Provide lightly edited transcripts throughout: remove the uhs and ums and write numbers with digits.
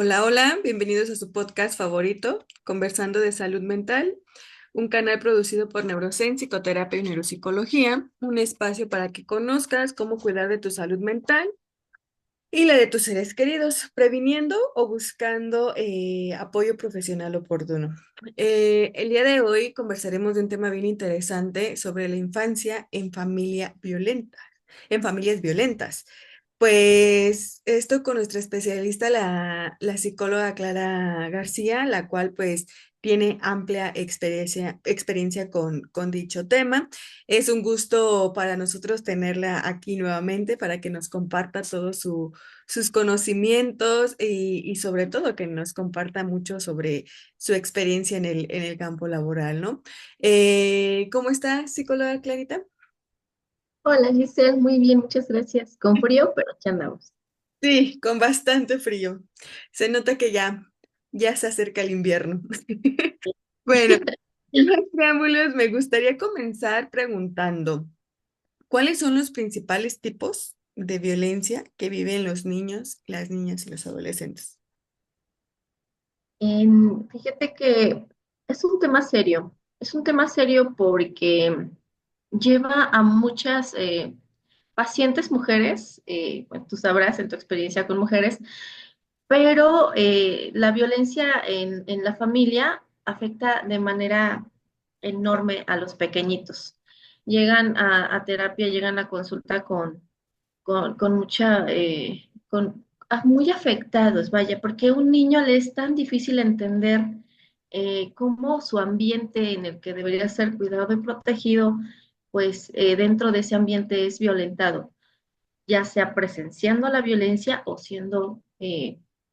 Hola, hola, bienvenidos a su podcast favorito, Conversando de Salud Mental, un canal producido por Neurosen, Psicoterapia y Neuropsicología, un espacio para que conozcas cómo cuidar de tu salud mental y la de tus seres queridos, previniendo o buscando apoyo profesional oportuno. El día de hoy conversaremos de un tema bien interesante sobre la infancia en familias violentas. Pues esto con nuestra especialista, la psicóloga Clara García, la cual pues tiene amplia experiencia con dicho tema. Es un gusto para nosotros tenerla aquí nuevamente para que nos comparta todos sus conocimientos y sobre todo que nos comparta mucho sobre su experiencia en el campo laboral, ¿no? ¿Cómo está, psicóloga Clarita? Hola Giselle, muy bien, muchas gracias. Con frío, pero aquí andamos. Sí, con bastante frío. Se nota que ya se acerca el invierno. Bueno, sin más preámbulos, me gustaría comenzar preguntando, ¿cuáles son los principales tipos de violencia que viven los niños, las niñas y los adolescentes? Fíjate que es un tema serio porque lleva a muchas pacientes mujeres, bueno, tú sabrás en tu experiencia con mujeres, pero la violencia en la familia afecta de manera enorme a los pequeñitos. Llegan a terapia, llegan a consulta con mucha, muy afectados, vaya, porque a un niño le es tan difícil entender cómo su ambiente en el que debería ser cuidado y protegido, pues dentro de ese ambiente es violentado, ya sea presenciando la violencia o siendo,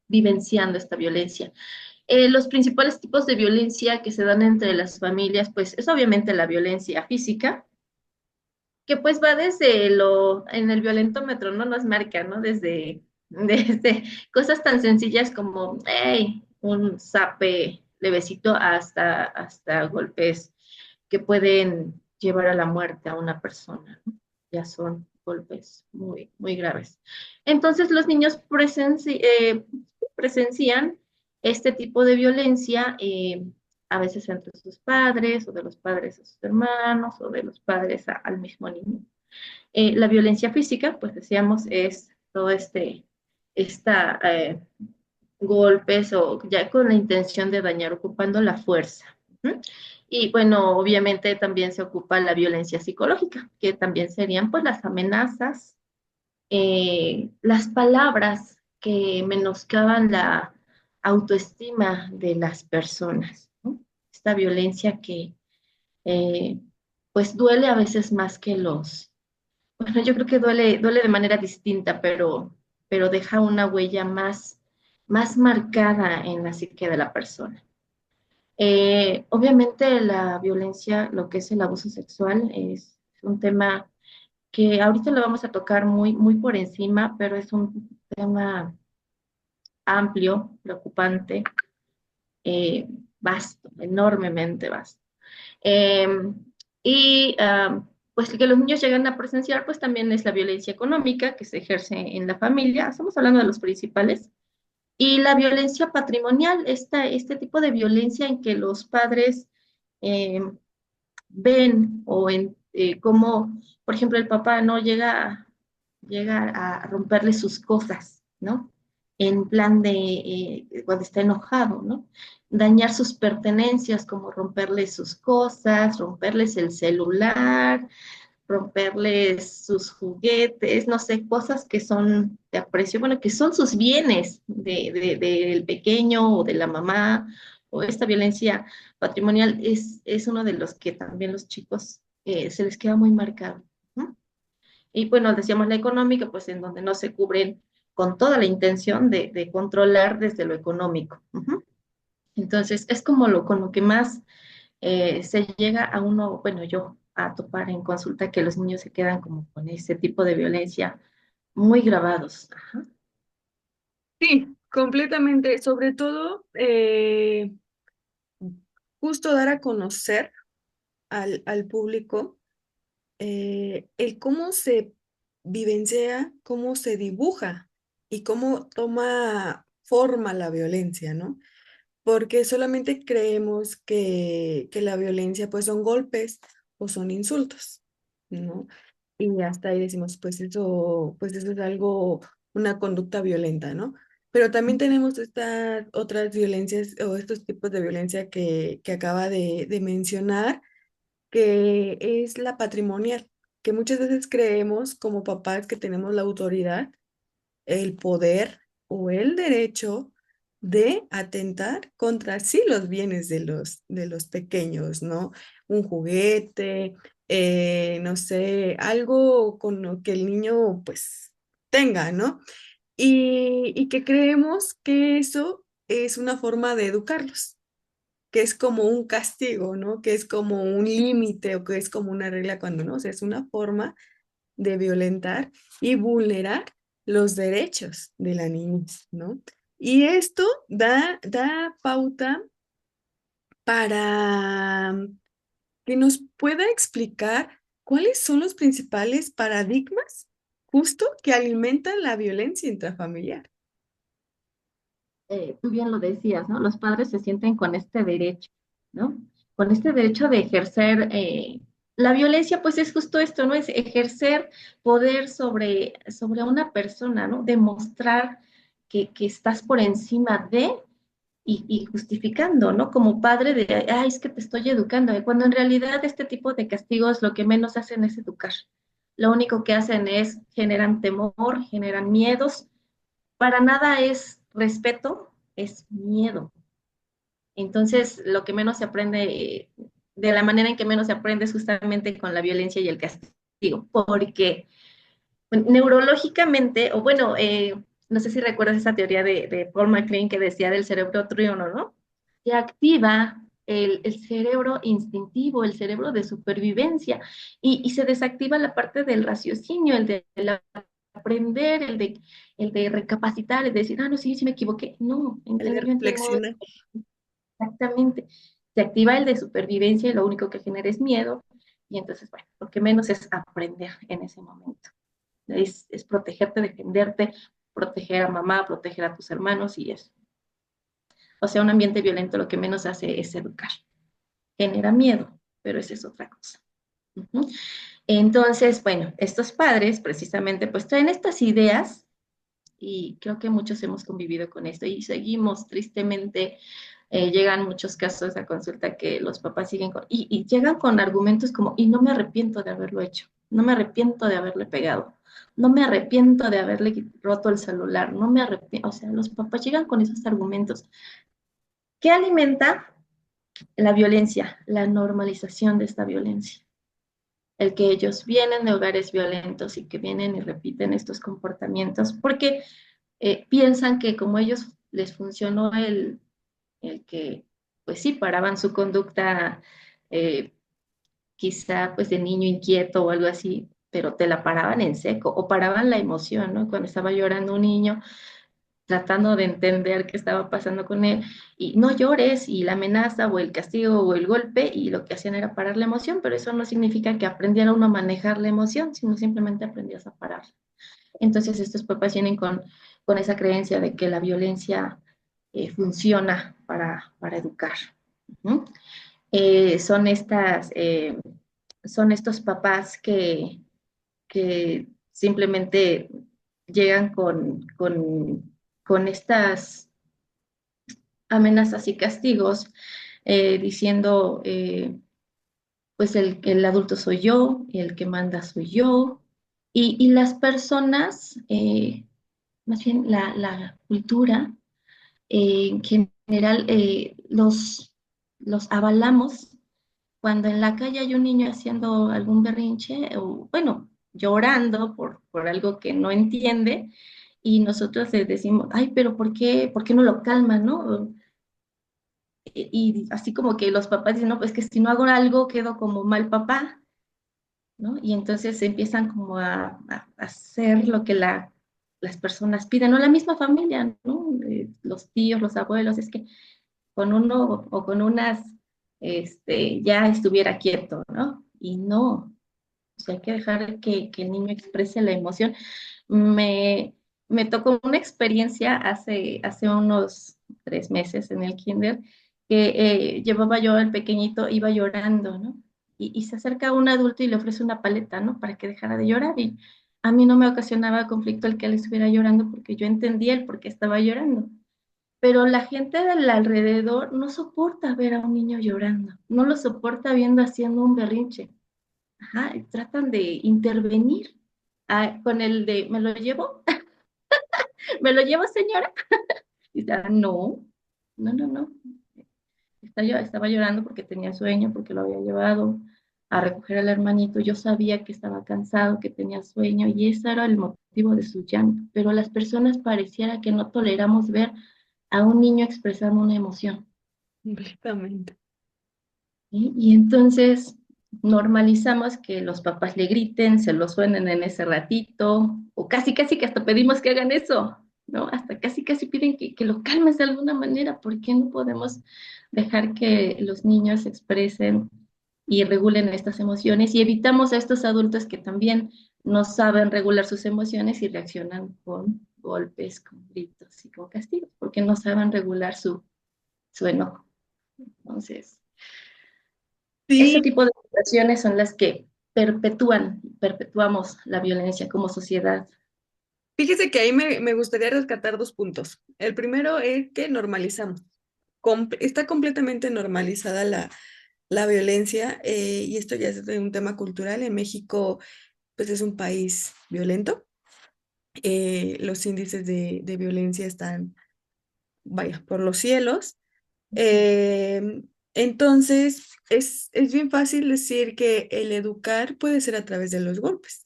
vivenciando esta violencia. Los principales tipos de violencia que se dan entre las familias, pues es obviamente la violencia física, que pues va desde en el violentómetro, ¿no? Nos marca, ¿no? Desde cosas tan sencillas como, hey, un zape levecito hasta golpes que pueden llevar a la muerte a una persona, ¿no? Ya son golpes muy, muy graves. Entonces los niños presencian este tipo de violencia, a veces entre sus padres, o de los padres a sus hermanos, o de los padres al mismo niño. La violencia física, pues decíamos, es todo esta golpes o ya con la intención de dañar, ocupando la fuerza. ¿Uh? Y bueno, obviamente también se ocupa la violencia psicológica, que también serían pues las amenazas, las palabras que menoscaban la autoestima de las personas, ¿no? Esta violencia que eh, pues duele a veces más que bueno, yo creo que duele de manera distinta, pero deja una huella más marcada en la psique de la persona. Obviamente la violencia, lo que es el abuso sexual, es un tema que ahorita lo vamos a tocar muy, muy por encima, pero es un tema amplio, preocupante, eh, vasto, enormemente vasto. Eh, pues que los niños llegan a presenciar, pues también es la violencia económica que se ejerce en la familia, estamos hablando de los principales, y la violencia patrimonial, este tipo de violencia en que los padres eh, ven o en cómo, por ejemplo, el papá no llega a romperle sus cosas, ¿no? En plan de cuando está enojado, ¿no? Dañar sus pertenencias, como romperles sus cosas, romperles el celular, romperles sus juguetes, no sé, cosas que son de aprecio, bueno, que son sus bienes del pequeño o de la mamá, o esta violencia patrimonial es uno de los que también los chicos se les queda muy marcado. ¿No? Y bueno, decíamos la económica, pues en donde no se cubren con toda la intención de controlar desde lo económico. Uh-huh. Entonces, es como con lo que más se llega a uno, bueno, yo a topar en consulta que los niños se quedan como con ese tipo de violencia muy grabados. Ajá. Sí, completamente. Sobre todo, justo dar a conocer al público el cómo se vivencia, cómo se dibuja y cómo toma forma la violencia, ¿no? Porque solamente creemos que la violencia pues son golpes o son insultos, ¿no? Y hasta ahí decimos, pues eso es algo, una conducta violenta, ¿no? Pero también tenemos estas otras violencias o estos tipos de violencia que acaba de mencionar, que es la patrimonial, que muchas veces creemos como papás que tenemos la autoridad, el poder o el derecho de atentar contra sí los bienes de los pequeños, ¿no? Un juguete, no sé, algo con lo que el niño pues tenga, ¿no? Y que creemos que eso es una forma de educarlos, que es como un castigo, ¿no? Que es como un límite o que es como una regla cuando no, o sea, es una forma de violentar y vulnerar los derechos de la niñez, ¿no? Y esto da pauta para que nos pueda explicar cuáles son los principales paradigmas justo que alimentan la violencia intrafamiliar. Tú bien lo decías, ¿no? Los padres se sienten con este derecho, ¿no? Con este derecho de ejercer la violencia, pues es justo esto, ¿no? Es ejercer poder sobre una persona, ¿no? Demostrar que estás por encima de y justificando, ¿no? Como padre de, ay, es que te estoy educando, cuando en realidad este tipo de castigos lo que menos hacen es educar. Lo único que hacen es generan temor, generan miedos, para nada es respeto, es miedo. Entonces, lo que menos se aprende, de la manera en que menos se aprende es justamente con la violencia y el castigo, porque neurológicamente, o bueno, no sé si recuerdas esa teoría de Paul MacLean que decía del cerebro triuno, ¿no? Se activa el cerebro instintivo, el cerebro de supervivencia, y se desactiva la parte del raciocinio, el aprender, el de recapacitar, el de decir, ah, no, sí, sí me equivoqué. No, El el de niño entra en modo reflexionar. exactamente. Se activa el de supervivencia y lo único que genera es miedo, y entonces, bueno, lo que menos es aprender en ese momento. Es protegerte, defenderte, proteger a mamá, proteger a tus hermanos y eso. O sea, un ambiente violento lo que menos hace es educar. Genera miedo, pero esa es otra cosa. Uh-huh. Entonces, bueno, estos padres precisamente pues traen estas ideas y creo que muchos hemos convivido con esto y seguimos tristemente. Llegan muchos casos a consulta que los papás siguen con, y llegan con argumentos como, y no me arrepiento de haberlo hecho, no me arrepiento de haberle pegado, no me arrepiento de haberle roto el celular, no me arrepiento, o sea, los papás llegan con esos argumentos. ¿Qué alimenta la violencia? La normalización de esta violencia. El que ellos vienen de hogares violentos y que vienen y repiten estos comportamientos porque piensan que como ellos les funcionó el que, pues sí, paraban su conducta eh, quizá pues de niño inquieto o algo así, pero te la paraban en seco o paraban la emoción, ¿no? Cuando estaba llorando un niño, tratando de entender qué estaba pasando con él y no llores y la amenaza o el castigo o el golpe y lo que hacían era parar la emoción, pero eso no significa que aprendiera uno a manejar la emoción, sino simplemente aprendías a parar. Entonces estos papás vienen con esa creencia de que la violencia funciona para educar. ¿Uh? Son son estos papás que simplemente llegan con estas amenazas y castigos diciendo, pues el adulto soy yo, el que manda soy yo, y las personas, más bien la cultura, en general los avalamos cuando en la calle hay un niño haciendo algún berrinche o, bueno, llorando por algo que no entiende y nosotros le decimos, ay, pero por qué no lo calma, no? Y así como que los papás dicen, no, pues que si no hago algo quedo como mal papá, ¿no? Y entonces empiezan como a hacer lo que las personas piden, o la misma familia, ¿no? Los tíos, los abuelos, es que con uno o con unas, ya estuviera quieto, ¿no? Y no, o sea, hay que dejar que el niño exprese la emoción. Me, me tocó una experiencia hace unos 3 meses en el kinder, que llevaba yo al pequeñito, iba llorando, ¿no? Y se acerca un adulto y le ofrece una paleta, ¿no? Para que dejara de llorar. Y a mí no me ocasionaba conflicto el que él estuviera llorando porque yo entendía el por qué estaba llorando. Pero la gente del alrededor no soporta ver a un niño llorando, no lo soporta viendo haciendo un berrinche. Ajá, y tratan de intervenir con el de, ¿me lo llevo? ¿Me lo llevo, señora? Y dice, no, no, no, no. Estaba llorando porque tenía sueño, porque lo había llevado a recoger al hermanito. Yo sabía que estaba cansado, que tenía sueño, y ese era el motivo de su llanto. Pero las personas pareciera que no toleramos ver a un niño expresando una emoción. Completamente. ¿Sí? Y entonces normalizamos que los papás le griten, se lo suenen en ese ratito, o casi, casi que hasta pedimos que hagan eso, ¿no? Hasta casi, casi piden que lo calmes de alguna manera. ¿Por qué no podemos dejar que los niños expresen y regulen estas emociones y evitamos a estos adultos que también no saben regular sus emociones y reaccionan con golpes, con gritos y con castigos, porque no saben regular su enojo? Entonces, ese Sí, tipo de situaciones son las que perpetuamos la violencia como sociedad. fíjese que ahí me gustaría rescatar dos puntos. El primero es que normalizamos. Está completamente normalizada la violencia y esto ya es de un tema cultural. En México, pues es un país violento. Los índices de violencia están, vaya, por los cielos. Eh, entonces, es bien fácil decir que el educar puede ser a través de los golpes.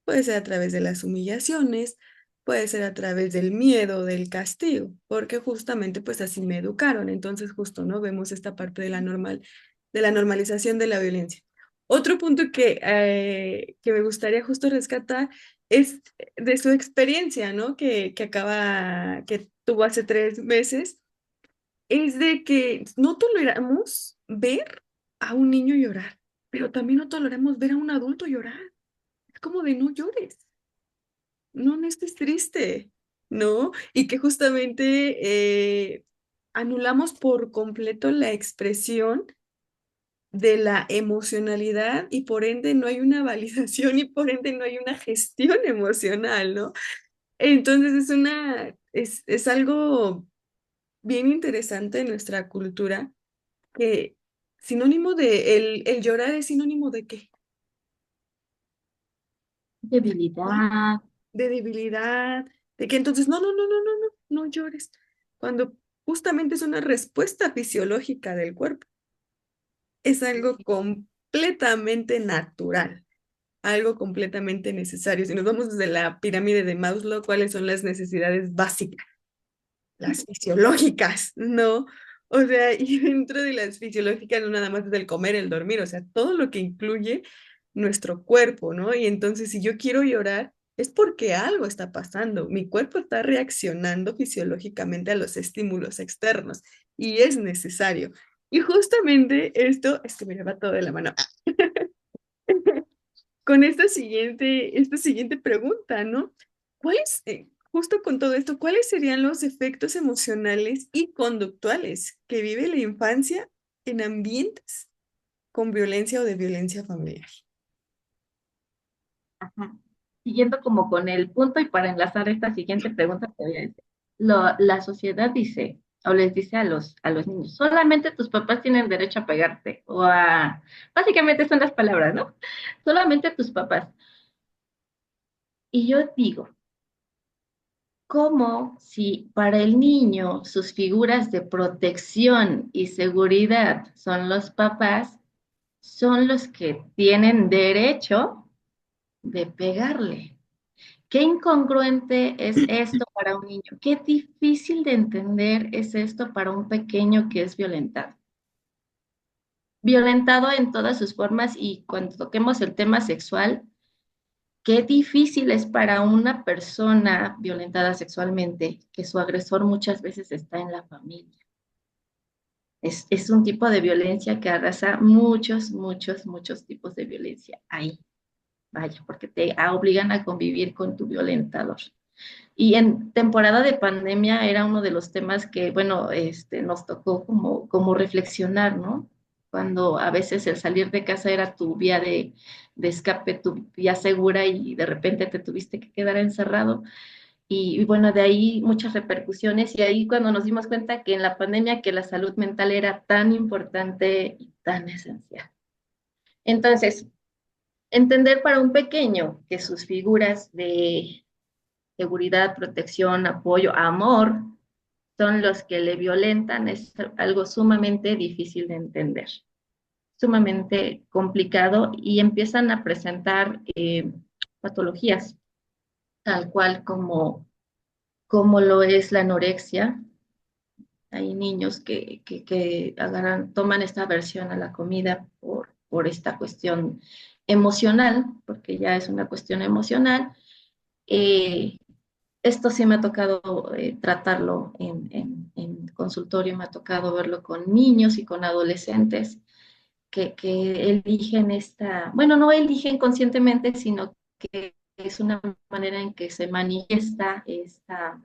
Puede ser a través de las humillaciones, puede ser a través del miedo, del castigo, porque justamente pues así me educaron. Entonces justo, ¿no? Vemos esta parte de la normalización de la violencia. Otro punto que me gustaría justo rescatar es de su experiencia, ¿no? Que tuvo hace 3 meses, es de que no toleramos ver a un niño llorar, pero también no toleramos ver a un adulto llorar. Es como de no llores, no estés triste, ¿no? Y que justamente anulamos por completo la expresión de la emocionalidad y por ende no hay una validación y por ende no hay una gestión emocional, ¿no? Entonces es algo bien interesante en nuestra cultura que sinónimo de, el llorar es sinónimo de qué? Debilidad, De debilidad, de que entonces, no llores, cuando justamente es una respuesta fisiológica del cuerpo, es algo completamente natural, algo completamente necesario. Si nos vamos desde la pirámide de Maslow, ¿cuáles son las necesidades básicas? Las fisiológicas, ¿no? O sea, y dentro de las fisiológicas no nada más es el comer, el dormir, o sea, todo lo que incluye nuestro cuerpo, ¿no? Y entonces si yo quiero llorar, es porque algo está pasando. Mi cuerpo está reaccionando fisiológicamente a los estímulos externos y es necesario. Y justamente esto es que me lleva todo de la mano. Con esta siguiente pregunta, ¿no? Justo con todo esto, ¿cuáles serían los efectos emocionales y conductuales que vive la infancia en ambientes con violencia o de violencia familiar? ajá. Siguiendo como con el punto y para enlazar esta siguiente pregunta que voy a decir. La sociedad dice, o les dice a los niños, solamente tus papás tienen derecho a pegarte, básicamente son las palabras, ¿no? Solamente tus papás. Y yo digo, ¿cómo si para el niño sus figuras de protección y seguridad son los papás, son los que tienen derecho de pegarle? Qué incongruente es esto para un niño, qué difícil de entender es esto para un pequeño que es violentado. Violentado en todas sus formas y cuando toquemos el tema sexual, qué difícil es para una persona violentada sexualmente que su agresor muchas veces está en la familia. Es un tipo de violencia que arrasa muchos, muchos, muchos tipos de violencia ahí, vaya, porque te obligan a convivir con tu violentador. Y en temporada de pandemia era uno de los temas que, bueno, nos tocó como reflexionar, ¿no? Cuando a veces el salir de casa era tu vía de escape, tu vía segura y de repente te tuviste que quedar encerrado. Y bueno, de ahí muchas repercusiones y ahí cuando nos dimos cuenta que en la pandemia que la salud mental era tan importante y tan esencial. Entonces, entender para un pequeño que sus figuras de seguridad, protección, apoyo, amor, son los que le violentan, es algo sumamente difícil de entender, sumamente complicado y empiezan a presentar patologías, tal cual como lo es la anorexia. Hay niños que agarran, toman esta aversión a la comida por esta cuestión emocional, porque ya es una cuestión emocional. Eh, Esto sí me ha tocado tratarlo en consultorio, me ha tocado verlo con niños y con adolescentes que eligen esta, bueno, no eligen conscientemente, sino que es una manera en que se manifiesta esta,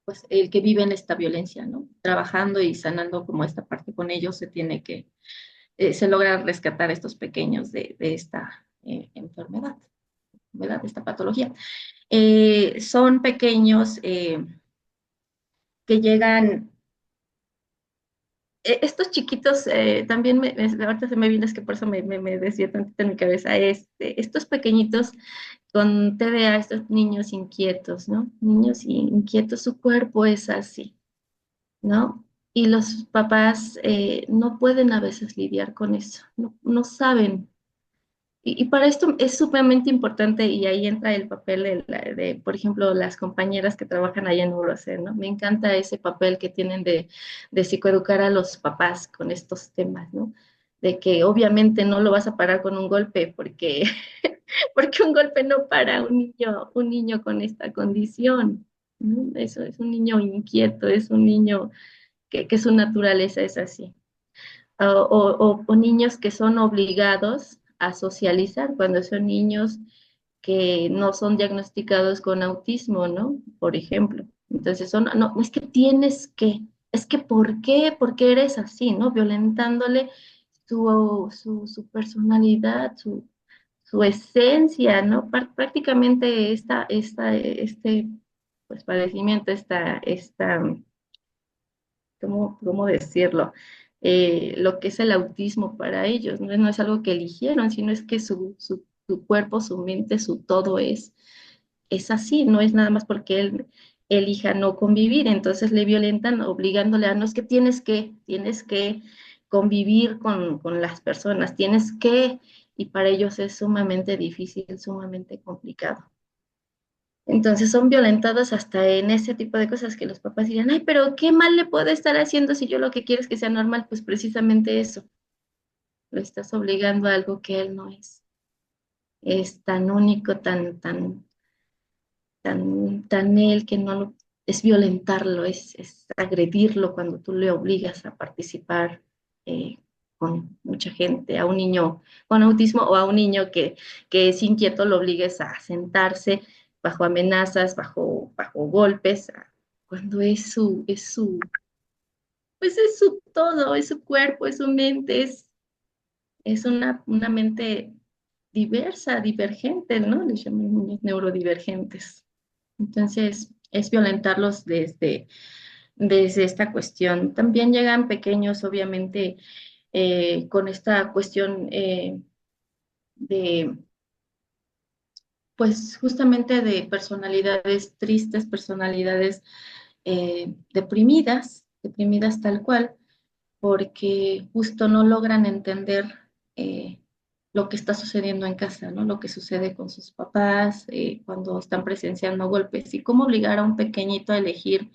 pues el que viven esta violencia, ¿no? Trabajando y sanando como esta parte con ellos se tiene que, se logra rescatar estos pequeños de esta enfermedad, ¿verdad? De esta patología. Son pequeños que llegan, estos chiquitos también, ahorita se me viene, es que por eso me decía tantito en mi cabeza, estos pequeñitos con TDA, estos niños inquietos, ¿no? Niños inquietos, su cuerpo es así, ¿no? Y los papás no pueden a veces lidiar con eso, no saben. Y para esto es sumamente importante y ahí entra el papel por ejemplo, las compañeras que trabajan allá en UROCE, ¿no? Me encanta ese papel que tienen de psicoeducar a los papás con estos temas, ¿no? De que obviamente no lo vas a parar con un golpe porque, porque un golpe no para un niño con esta condición, ¿no? Eso es un niño inquieto, es un niño que su naturaleza es así o niños que son obligados a socializar cuando son niños que no son diagnosticados con autismo, ¿no? Por ejemplo. Entonces, no, es que tienes que, es que ¿por qué? ¿Por qué eres así, no? Violentándole su personalidad, su esencia, ¿no? Prácticamente este pues, padecimiento, ¿cómo decirlo? Lo que es el autismo para ellos, no es algo que eligieron, sino es que su cuerpo, su mente, su todo es así, no es nada más porque él elija no convivir, entonces le violentan obligándole a, no es que tienes que convivir con las personas, y para ellos es sumamente difícil, sumamente complicado. Entonces son violentados hasta en ese tipo de cosas que los papás dirán, ay, pero ¿qué mal le puede estar haciendo si yo lo que quiero es que sea normal? Pues precisamente eso, lo estás obligando a algo que él no es. Es tan único, tan él que no lo, es violentarlo, es agredirlo cuando tú le obligas a participar con mucha gente, a un niño con autismo o a un niño que es inquieto, lo obligues a sentarse bajo amenazas, bajo golpes, cuando pues es su todo, es su cuerpo, es su mente, es una mente diversa, divergente, ¿no? Les llaman niños neurodivergentes. Entonces, es violentarlos desde esta cuestión. También llegan pequeños, obviamente, con esta cuestión de, pues justamente de personalidades tristes, personalidades deprimidas tal cual, porque justo no logran entender eh, lo que está sucediendo en casa, ¿no? Lo que sucede con sus papás cuando están presenciando golpes y cómo obligar a un pequeñito a elegir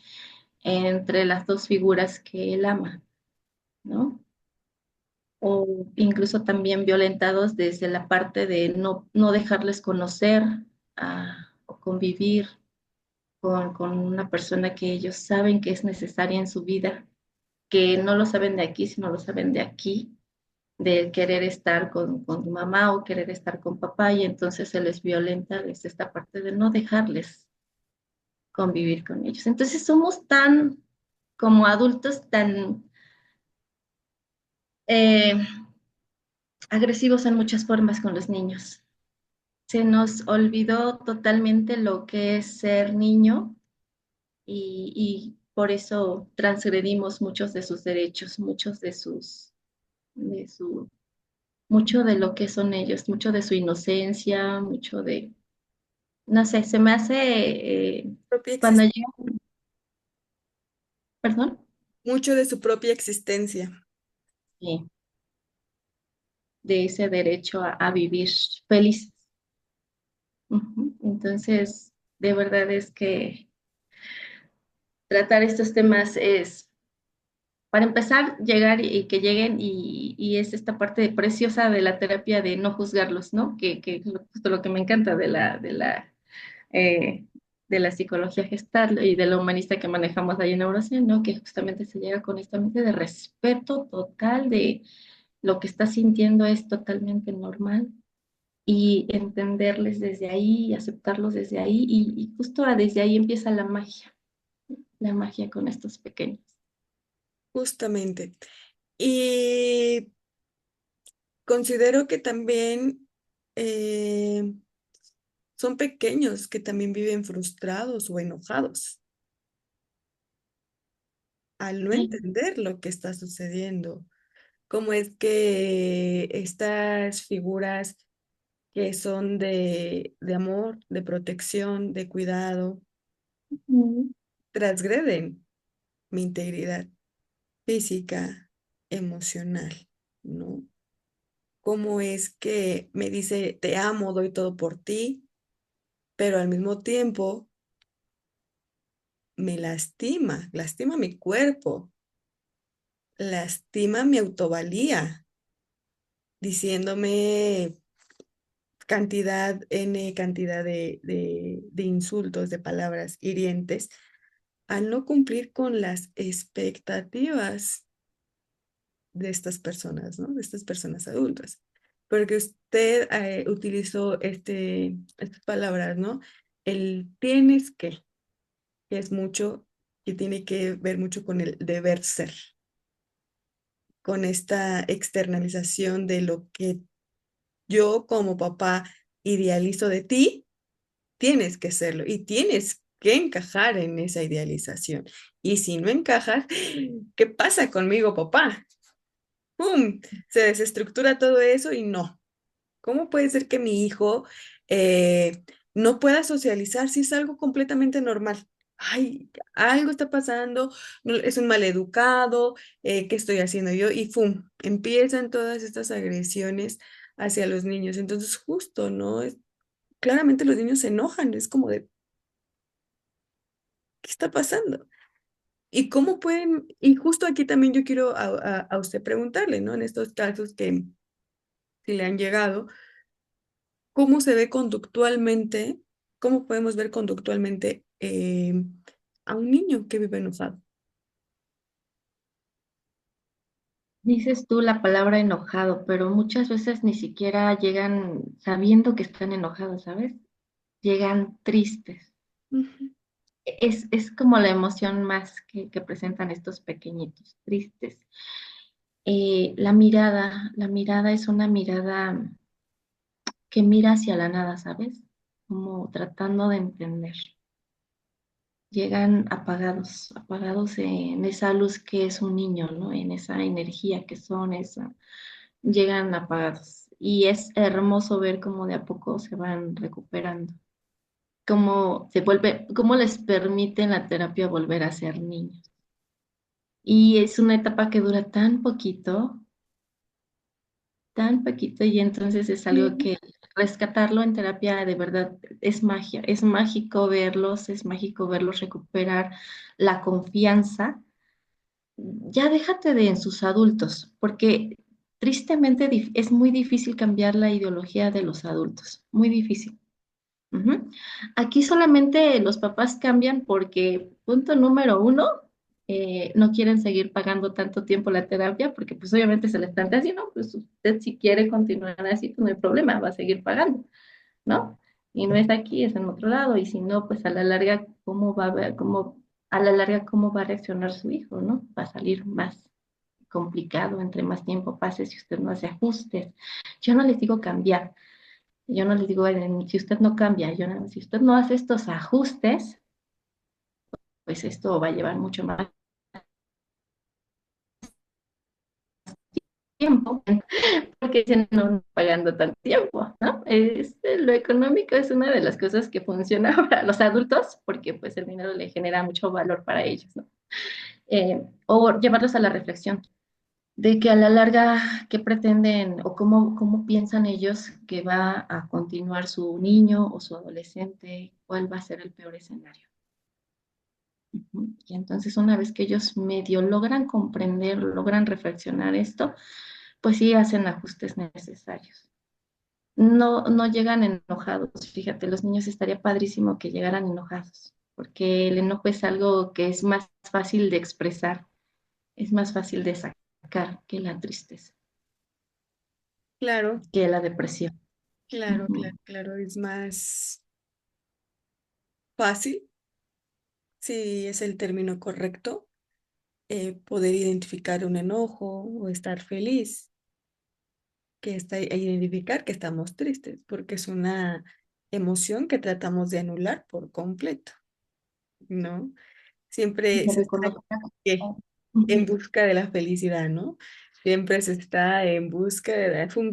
entre las dos figuras que él ama, ¿no? O incluso también violentados desde la parte de no dejarles conocer o convivir con una persona que ellos saben que es necesaria en su vida, que no lo saben de aquí, sino lo saben de aquí, de querer estar con mamá o querer estar con papá, y entonces se les violenta desde esta parte de no dejarles. convivir con ellos. Entonces somos tan, como adultos, tan eh, agresivos en muchas formas con los niños. Se nos olvidó totalmente lo que es ser niño y por eso transgredimos muchos de sus derechos, de su, mucho de lo que son ellos, mucho de su inocencia, mucho de, no sé, se me hace, Propia cuando exis- llega, perdón, mucho de su propia existencia. sí, de ese derecho a vivir felices. Ujú. Entonces, de verdad es que tratar estos temas es, para empezar, llegar y que lleguen y es esta parte preciosa de la terapia de no juzgarlos, ¿no? Que es justo lo que me encanta eh, de la psicología gestal y de la humanista que manejamos ahí en Neurocien, ¿no? Que justamente se llega con esta mente de respeto total de lo que está sintiendo es totalmente normal y entenderles desde ahí y aceptarlos desde ahí y justo desde ahí empieza la magia con estos pequeños. Justamente. Y considero que también son pequeños que también viven frustrados o enojados al no Sí. entender lo que está sucediendo. Cómo es que estas figuras que son de amor, de protección, de cuidado, Ujú. transgreden mi integridad física, emocional, ¿no? Cómo es que me dice, te amo, doy todo por ti, pero al mismo tiempo me lastima, lastima mi cuerpo, lastima mi autovalía, diciéndome cantidad de insultos, de palabras hirientes, al no cumplir con las expectativas de estas personas, ¿no? De estas personas adultas. Porque usted utilizó estas palabras, ¿no? El tienes que es mucho, que tiene que ver mucho con el deber ser, con esta externalización de lo que yo como papá idealizo de ti, tienes que serlo y tienes que encajar en esa idealización. Y si no encajas, ¿qué pasa conmigo, papá? ¡Pum! Se desestructura todo eso y no. ¿Cómo puede ser que mi hijo no pueda socializar si es algo completamente normal? Ay, algo está pasando, es un maleducado, ¿qué estoy haciendo yo? Y ¡pum! Empiezan todas estas agresiones hacia los niños. Entonces, justo, ¿no? Claramente los niños se enojan, es como de, ¿qué está pasando? ¿Y cómo pueden? Y justo aquí también yo quiero a usted preguntarle, ¿no? En estos casos que si le han llegado, ¿cómo se ve conductualmente? ¿Cómo podemos ver conductualmente a un niño que vive enojado? Dices tú la palabra enojado, pero muchas veces ni siquiera llegan sabiendo que están enojados, ¿sabes? Llegan tristes. Ujú. Es como la emoción más que presentan estos pequeñitos, tristes. La mirada es una mirada que mira hacia la nada, ¿sabes? Como tratando de entender. Llegan apagados, apagados en esa luz que es un niño, ¿no? En esa energía que son, esa, llegan apagados. Y es hermoso ver cómo de a poco se van recuperando, cómo se vuelve, cómo les permite en la terapia volver a ser niños. Y es una etapa que dura tan poquito, y entonces es algo Sí. que rescatarlo en terapia de verdad es magia, es mágico verlos recuperar la confianza. Ya déjate de en sus adultos, porque tristemente es muy difícil cambiar la ideología de los adultos, muy difícil. Ujú. Aquí solamente los papás cambian porque, punto número uno, no quieren seguir pagando tanto tiempo la terapia porque pues obviamente se le están diciendo, pues usted si quiere continuar así, pues no hay problema, va a seguir pagando, ¿no? Y no es aquí, es en otro lado. Y si no, pues a la larga, ¿cómo va a ver, a la larga, cómo va a reaccionar su hijo, ¿no? Va a salir más complicado entre más tiempo pase si usted no hace ajustes. Yo no les digo cambiar, yo no les digo, si usted no cambia, si usted no hace estos ajustes, pues esto va a llevar mucho más tiempo, porque dicen no, no pagando tanto tiempo, ¿no? Lo económico es una de las cosas que funciona para los adultos, porque pues el dinero le genera mucho valor para ellos, ¿no? O llevarlos a la reflexión de que a la larga, ¿qué pretenden o cómo piensan ellos que va a continuar su niño o su adolescente? ¿Cuál va a ser el peor escenario? Ujú. Y entonces una vez que ellos medio logran comprender, logran reflexionar esto, pues sí hacen ajustes necesarios. No, no llegan enojados, fíjate, los niños estaría padrísimo que llegaran enojados, porque el enojo es algo que es más fácil de expresar, es más fácil de sacar que la tristeza, Claro, que la depresión. claro, claro, Ujú. claro. Es más fácil, si es el término correcto, poder identificar un enojo o estar feliz, identificar que estamos tristes, porque es una emoción que tratamos de anular por completo, ¿no? Y Siempre que se está reconozcan. eh, en Ujú. busca de la felicidad, ¿no? Siempre se está en busca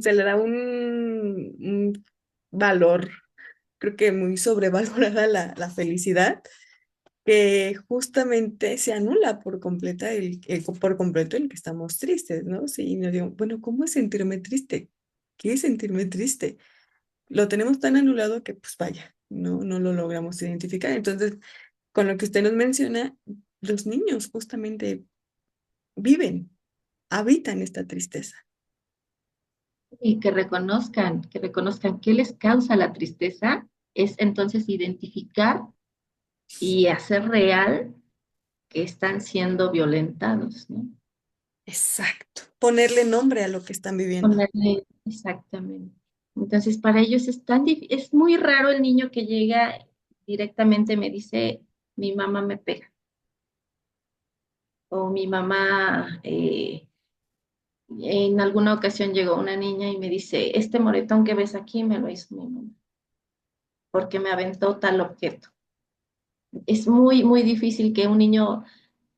se le da un valor, creo que muy sobrevalorada la felicidad, que justamente se anula por completa por completo el que estamos tristes, ¿no? Sí, y nos digo, bueno, ¿cómo es sentirme triste? ¿Qué es sentirme triste? Lo tenemos tan anulado que, pues vaya, no lo logramos identificar. Entonces, con lo que usted nos menciona, los niños justamente viven, habitan esta tristeza. Y que reconozcan qué les causa la tristeza, es entonces identificar y hacer real que están siendo violentados, ¿no? Exacto. Ponerle nombre a lo que están viviendo. Ponerle exactamente. Entonces, para ellos es muy raro el niño que llega directamente me dice, mi mamá me pega, o mi mamá, en alguna ocasión llegó una niña y me dice, este moretón que ves aquí me lo hizo mi mamá, porque me aventó tal objeto. Es muy, muy difícil que un niño,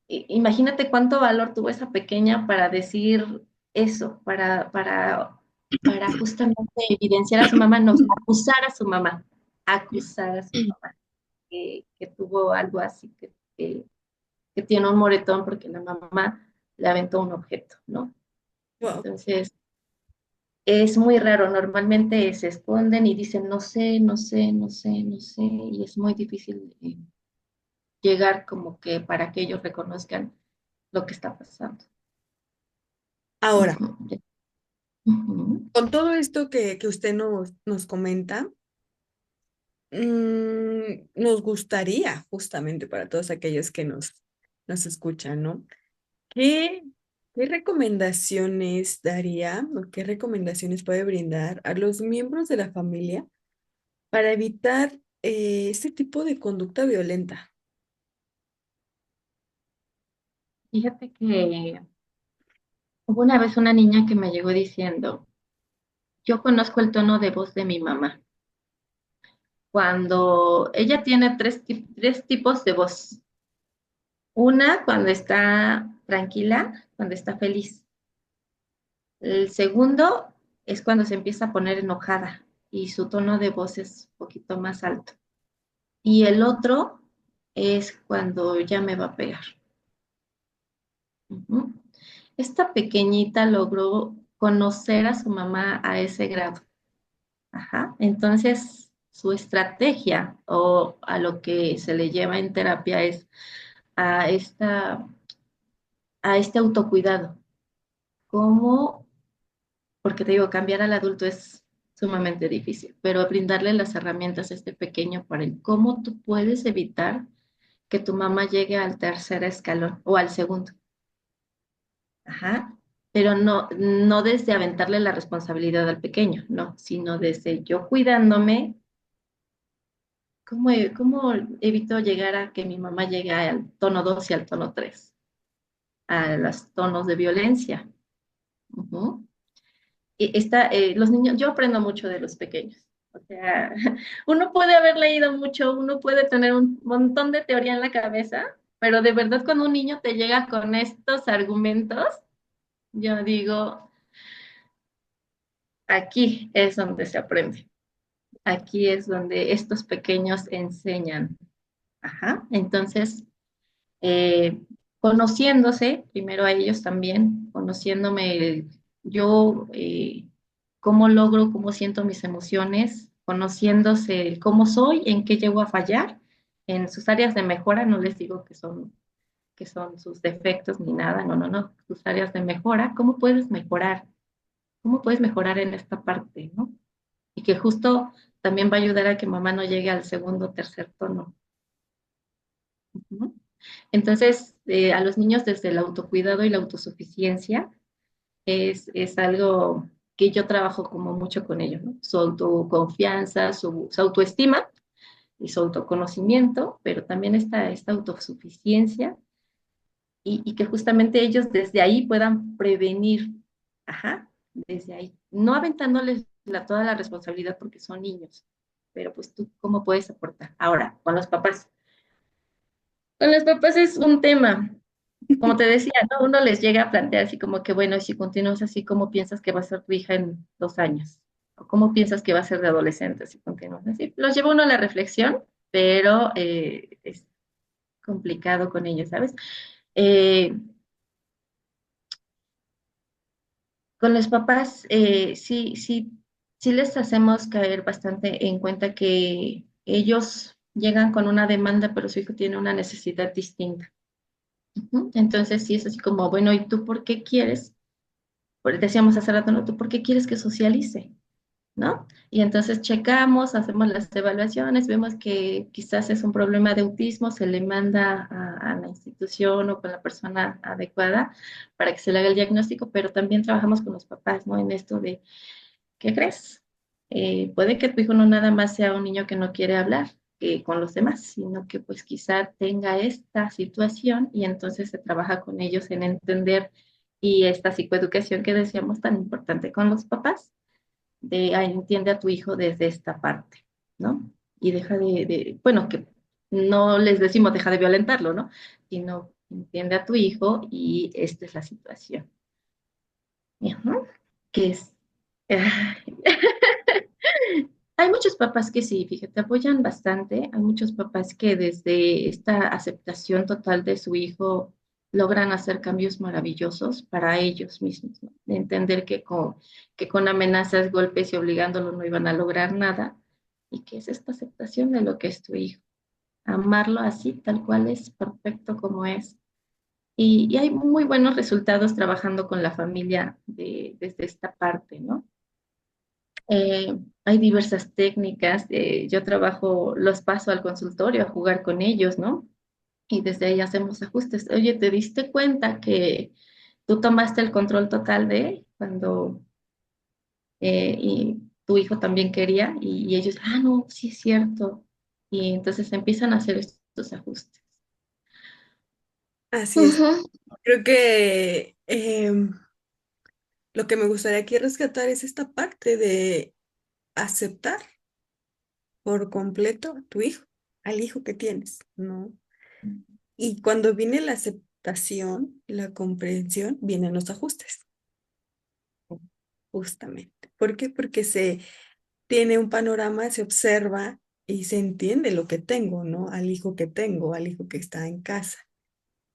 imagínate cuánto valor tuvo esa pequeña para decir eso, para justamente evidenciar a su mamá, no, acusar a su mamá, acusar a su mamá que tuvo algo así, que tiene un moretón porque la mamá le aventó un objeto, ¿no? Wow. Entonces, es muy raro, normalmente se esconden y dicen, no sé, no sé, no sé, no sé, y es muy difícil llegar como que para que ellos reconozcan lo que está pasando. Ahora, Ujú. Ujú. con todo esto que usted nos comenta, nos gustaría justamente para todos aquellos que nos escuchan, ¿no? ¿Qué, qué recomendaciones daría o qué recomendaciones puede brindar a los miembros de la familia para evitar este tipo de conducta violenta? Fíjate que hubo una vez una niña que me llegó diciendo, yo conozco el tono de voz de mi mamá. Cuando ella tiene tres tipos de voz. Una cuando está tranquila, cuando está feliz. El segundo es cuando se empieza a poner enojada y su tono de voz es un poquito más alto. Y el otro es cuando ya me va a pegar. Ujú. Esta pequeñita logró conocer a su mamá a ese grado. Ajá. Entonces, su estrategia o a lo que se le lleva en terapia es a, esta, a este autocuidado. ¿Cómo? Porque te digo, cambiar al adulto es sumamente difícil, pero brindarle las herramientas a este pequeño para el cómo tú puedes evitar que tu mamá llegue al tercer escalón o al segundo. Ajá. Pero no, no desde aventarle la responsabilidad al pequeño, no, sino desde yo cuidándome, ¿cómo evito llegar a que mi mamá llegue al tono 2 y al tono 3, a los tonos de violencia? Ujú. Los niños, yo aprendo mucho de los pequeños. O sea, uno puede haber leído mucho, uno puede tener un montón de teoría en la cabeza, pero de verdad cuando un niño te llega con estos argumentos, yo digo, aquí es donde se aprende, aquí es donde estos pequeños enseñan. Ajá. Entonces, eh, conociéndose, primero a ellos también, conociéndome yo, cómo logro, cómo siento mis emociones, conociéndose el cómo soy, en qué llego a fallar, en sus áreas de mejora, no les digo que son sus defectos ni nada, no, no, no, sus áreas de mejora, cómo puedes mejorar en esta parte, ¿no? Y que justo también va a ayudar a que mamá no llegue al segundo o tercer tono. ¿No? Entonces, a los niños desde el autocuidado y la autosuficiencia es algo que yo trabajo como mucho con ellos, ¿no? Su autoconfianza, su autoestima y su autoconocimiento, pero también esta autosuficiencia y que justamente ellos desde ahí puedan prevenir, ajá, desde ahí, no aventándoles toda la responsabilidad porque son niños, pero pues tú, ¿cómo puedes aportar? Ahora, con los papás es un tema, como te decía, ¿no? Uno les llega a plantear así como que, bueno, si continúas así, ¿cómo piensas que va a ser tu hija en 2 años? ¿O cómo piensas que va a ser de adolescente si continúas así? Los lleva uno a la reflexión, pero es complicado con ellos, ¿sabes? Eh, con los papás, sí les hacemos caer bastante en cuenta que ellos llegan con una demanda, pero su hijo tiene una necesidad distinta. Ujú. Entonces, sí es así como, bueno, ¿y tú por qué quieres? Decíamos hace rato, ¿no? ¿Tú por qué quieres que socialice? ¿No? Y entonces checamos, hacemos las evaluaciones, vemos que quizás es un problema de autismo, se le manda a la institución o con la persona adecuada para que se le haga el diagnóstico, pero también trabajamos con los papás, ¿no? En esto de, ¿qué crees? Puede que tu hijo no nada más sea un niño que no quiere hablar con los demás, sino que pues quizá tenga esta situación y entonces se trabaja con ellos en entender y esta psicoeducación que decíamos tan importante con los papás de entiende a tu hijo desde esta parte, ¿no? Y deja bueno, que no les decimos deja de violentarlo, ¿no? Sino entiende a tu hijo y esta es la situación. Ajá. Que es... Hay muchos papás que sí, fíjate, apoyan bastante. Hay muchos papás que desde esta aceptación total de su hijo logran hacer cambios maravillosos para ellos mismos, ¿no? De entender que con amenazas, golpes y obligándolo no iban a lograr nada y que es esta aceptación de lo que es tu hijo. Amarlo así, tal cual es, perfecto como es. Y hay muy buenos resultados trabajando con la familia desde esta parte, ¿no? Hay diversas técnicas. Yo trabajo, los paso al consultorio a jugar con ellos, ¿no? Y desde ahí hacemos ajustes. Oye, ¿te diste cuenta que tú tomaste el control total de cuando y tu hijo también quería? Y ellos, no, sí es cierto. Y entonces empiezan a hacer estos ajustes. Así es. Ujú. Creo que lo que me gustaría aquí rescatar es esta parte de aceptar por completo a tu hijo, al hijo que tienes, ¿no? Y cuando viene la aceptación, la comprensión, vienen los ajustes, justamente. ¿Por qué? Porque se tiene un panorama, se observa y se entiende lo que tengo, ¿no? Al hijo que tengo, al hijo que está en casa.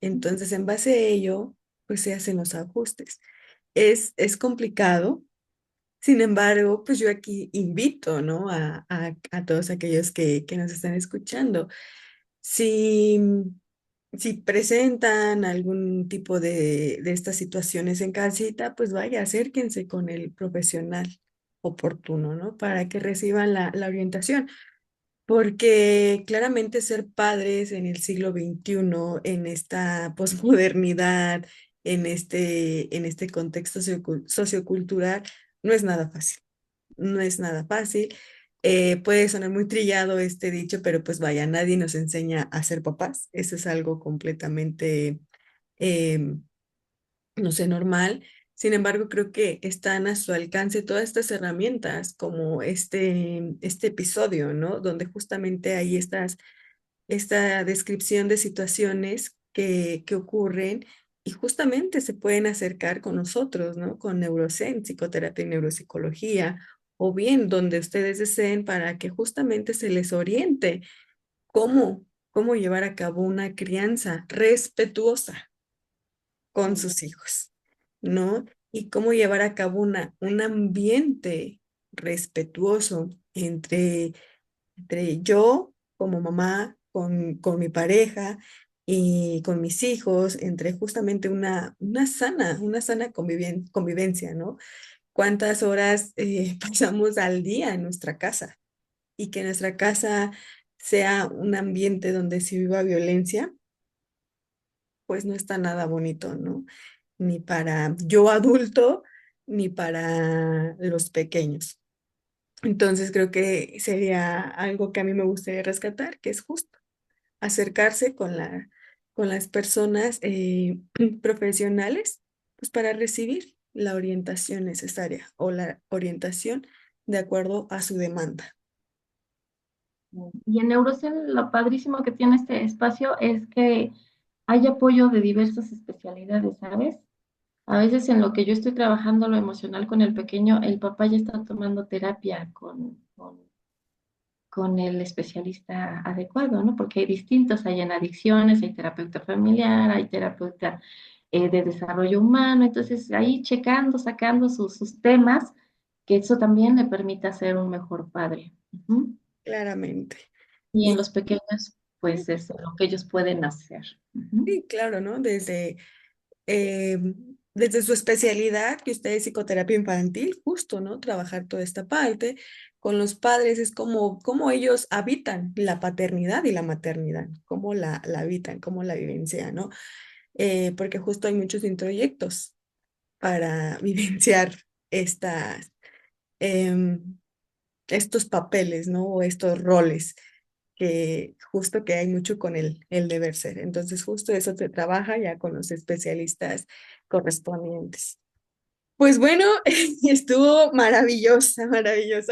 Entonces, en base a ello, pues se hacen los ajustes. Es complicado. Sin embargo, pues yo aquí invito, ¿no? A todos aquellos que nos están escuchando. Si, si presentan algún tipo de estas situaciones en casita, pues vaya, acérquense con el profesional oportuno, ¿no? Para que reciban la orientación. Porque claramente ser padres en el siglo XXI, en esta posmodernidad, en este contexto sociocultural, no es nada fácil. No es nada fácil. Puede sonar muy trillado este dicho, pero pues vaya, nadie nos enseña a ser papás. Eso es algo completamente, em, no sé, normal. Sin embargo, creo que están a su alcance todas estas herramientas, como este episodio, ¿no? Donde justamente hay esta descripción de situaciones que ocurren y justamente se pueden acercar con nosotros, ¿no? Con Neurocen, psicoterapia y neuropsicología, o bien donde ustedes deseen para que justamente se les oriente cómo llevar a cabo una crianza respetuosa con sus hijos, ¿no? Y cómo llevar a cabo un ambiente respetuoso entre yo como mamá, con mi pareja y con mis hijos, entre justamente una sana convivencia, ¿no? ¿Cuántas horas pasamos al día en nuestra casa? Y que nuestra casa sea un ambiente donde se viva violencia, pues no está nada bonito, ¿no? Ni para yo adulto, ni para los pequeños. Entonces creo que sería algo que a mí me gustaría rescatar, que es justo acercarse con las personas profesionales, pues para recibir la orientación necesaria o la orientación de acuerdo a su demanda. Y en Neurocen lo padrísimo que tiene este espacio es que hay apoyo de diversas especialidades, ¿sabes? A veces en lo que yo estoy trabajando lo emocional con el pequeño, el papá ya está tomando terapia con el especialista adecuado, ¿no? Porque hay distintos, hay en adicciones, hay terapeuta familiar, hay terapeuta de desarrollo humano, entonces ahí checando, sacando sus temas, que eso también le permita ser un mejor padre. Ujú. Claramente. Y en Y los pequeños, pues es lo que ellos pueden hacer. Ujú. sí, claro, ¿no? Eh, desde su especialidad, que usted es psicoterapia infantil, justo, ¿no? Trabajar toda esta parte con los padres es como ellos habitan la paternidad y la maternidad, cómo la habitan, cómo la vivencian, ¿no? Porque justo hay muchos introyectos para vivenciar estas, em, estos papeles, ¿no? O estos roles que justo que hay mucho con el deber ser. Entonces, justo eso se trabaja ya con los especialistas correspondientes. Pues bueno, estuvo maravillosa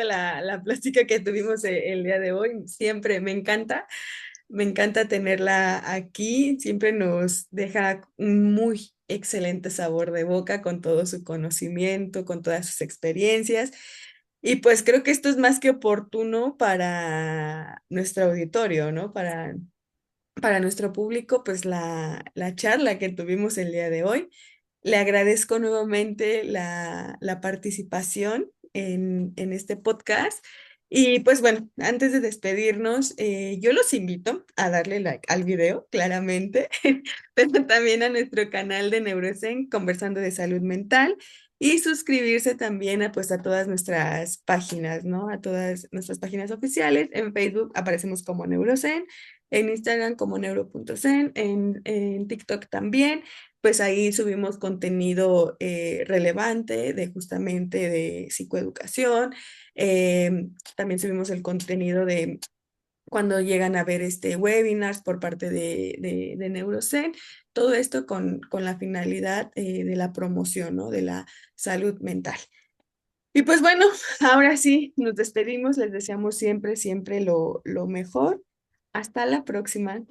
la plática que tuvimos el día de hoy. Siempre me encanta tenerla aquí. Siempre nos deja un muy excelente sabor de boca con todo su conocimiento, con todas sus experiencias. Y pues creo que esto es más que oportuno para nuestro auditorio, ¿no? Para nuestro público, pues la charla que tuvimos el día de hoy. Le agradezco nuevamente la participación en este podcast. Y pues bueno, antes de despedirnos, yo los invito a darle like al video, claramente, pero también a nuestro canal de Neurocen, Conversando de Salud Mental, y suscribirse también pues, a todas nuestras páginas, ¿no? A todas nuestras páginas oficiales. En Facebook aparecemos como Neurocen, en Instagram como neuro.zen, en TikTok también pues ahí subimos contenido relevante de justamente de psicoeducación. También subimos el contenido de cuando llegan a ver webinars por parte de Neurocen. Todo esto con la finalidad de la promoción, ¿no? De la salud mental. Y pues bueno, ahora sí, nos despedimos. Les deseamos siempre lo mejor. Hasta la próxima.